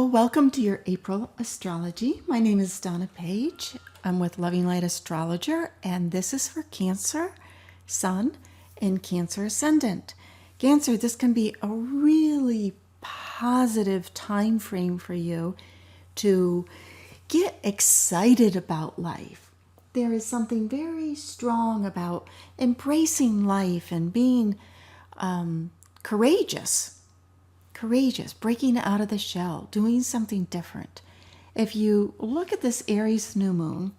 Hello, welcome to your April astrology. My name is Donna Page. I'm with Loving Light Astrologer, and this is for Cancer, Sun, and Cancer Ascendant. Cancer, this can be a really positive time frame for you to get excited about life. There is something very strong about embracing life and being courageous, breaking out of the shell, doing something different. If you look at this Aries new moon,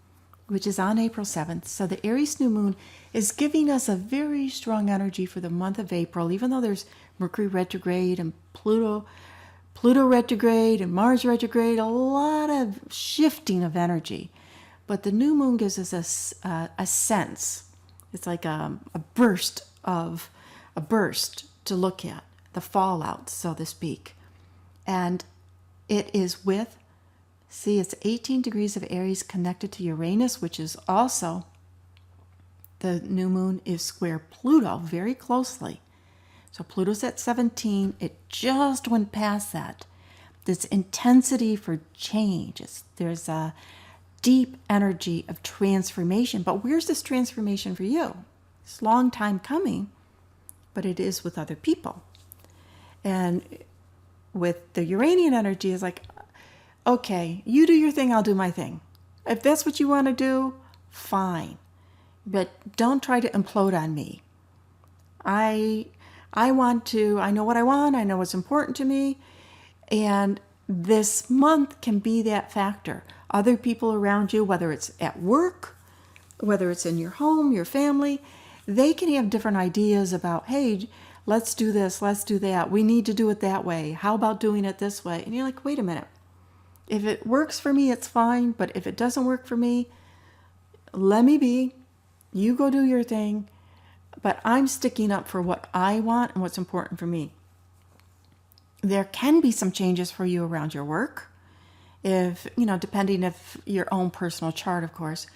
which is on April 7th, so the Aries new moon is giving us a very strong energy for the month of April, even though there's Mercury retrograde and Pluto retrograde and Mars retrograde, a lot of shifting of energy. But the new moon gives us a sense. It's like a burst to look at, the fallout, so to speak. And it is it's 18 degrees of Aries connected to Uranus, which is also, the new moon is square Pluto very closely. So Pluto's at 17. It just went past that. This intensity for change. There's a deep energy of transformation. But where's this transformation for you? It's a long time coming, but it is with other people. And with the Uranian energy, is like, okay, you do your thing, I'll do my thing. If that's what you want to do, fine. But don't try to implode on me. I know what I want, I know what's important to me, and this month can be that factor. Other people around you, whether it's at work, whether it's in your home, your family, they can have different ideas about, hey, let's do this, let's do that. We need to do it that way. How about doing it this way? And you're like, wait a minute. If it works for me, it's fine. But if it doesn't work for me, let me be. You go do your thing. But I'm sticking up for what I want and what's important for me. There can be some changes for you around your work, depending if your own personal chart, of course.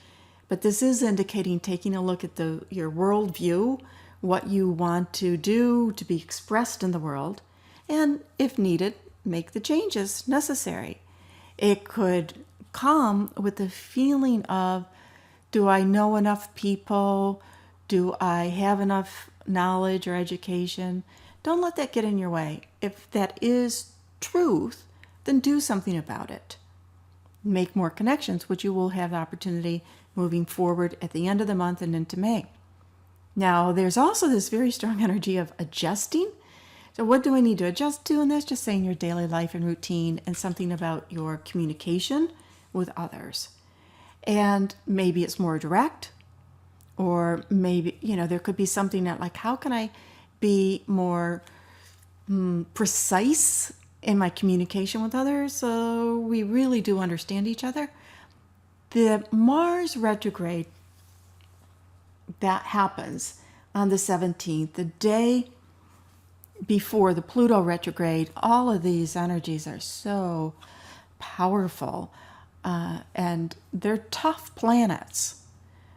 But this is indicating taking a look at your worldview, what you want to do to be expressed in the world, and if needed, make the changes necessary. It could come with the feeling of, do I know enough people? Do I have enough knowledge or education? Don't let that get in your way. If that is truth, then do something about it. Make more connections, which you will have the opportunity moving forward at the end of the month and into May. Now, there's also this very strong energy of adjusting. So what do I need to adjust to? And that's just saying your daily life and routine and something about your communication with others. And maybe it's more direct, or maybe, there could be something that, like, how can I be more precise in my communication with others so we really do understand each other? The Mars retrograde, that happens on the 17th, the day before the Pluto retrograde. All of these energies are so powerful, and they're tough planets.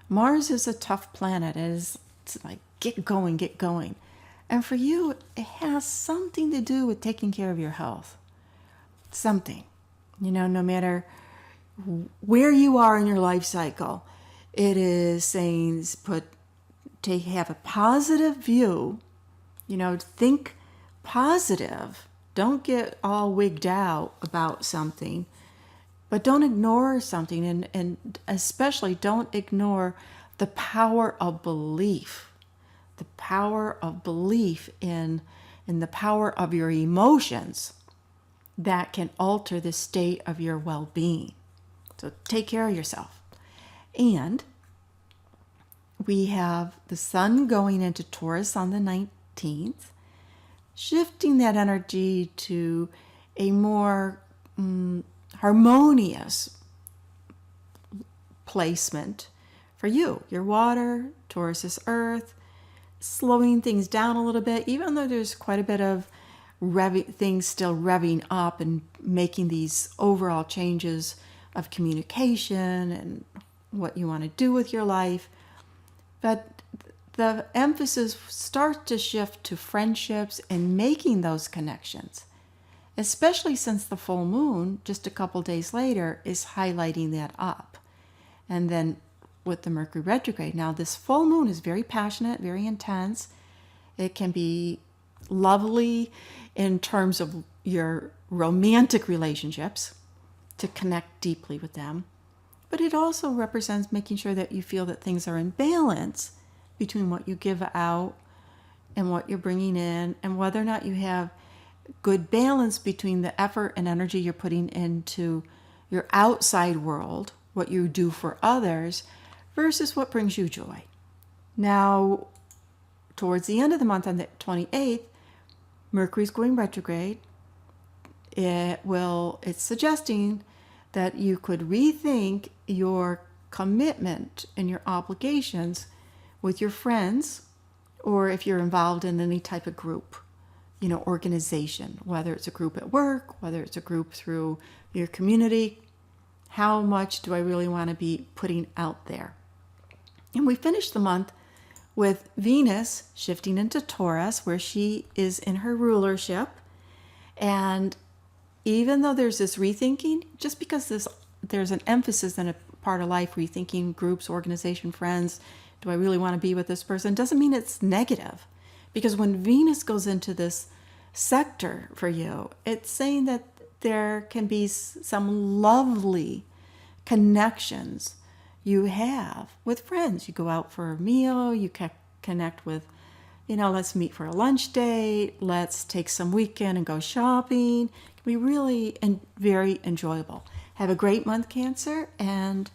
Mars is a tough planet. It's like, get going. And for you, it has something to do with taking care of your health. Something, no matter where you are in your life cycle, it is saying have a positive view, think positive. Don't get all wigged out about something, but don't ignore something, and especially don't ignore the power of belief. The power of belief in the power of your emotions that can alter the state of your well-being. So take care of yourself. And we have the sun going into Taurus on the 19th, shifting that energy to a more harmonious placement for you. Your water, Taurus is earth, slowing things down a little bit, even though there's quite a bit of things still revving up and making these overall changes of communication and what you want to do with your life. But the emphasis starts to shift to friendships and making those connections. especially since the full moon, just a couple days later, is highlighting that up. And then with the Mercury retrograde, now this full moon is very passionate, very intense. It can be lovely in terms of your romantic relationships, to connect deeply with them. But it also represents making sure that you feel that things are in balance between what you give out and what you're bringing in, and whether or not you have good balance between the effort and energy you're putting into your outside world, what you do for others, versus what brings you joy. Now, towards the end of the month on the 28th, Mercury's going retrograde. It's suggesting that you could rethink your commitment and your obligations with your friends, or if you're involved in any type of group, organization, whether it's a group at work, whether it's a group through your community. How much do I really want to be putting out there? And we finish the month with Venus shifting into Taurus, where she is in her rulership. And even though there's this rethinking, just because there's an emphasis in a part of life, rethinking groups, organization, friends, do I really want to be with this person, doesn't mean it's negative. Because when Venus goes into this sector for you, it's saying that there can be some lovely connections you have with friends. You go out for a meal, you connect with, let's meet for a lunch date, let's take some weekend and go shopping. It can be really very enjoyable. Have a great month, Cancer, and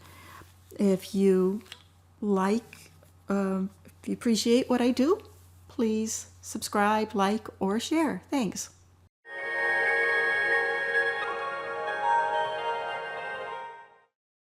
if you if you appreciate what I do, please subscribe, like, or share. Thanks.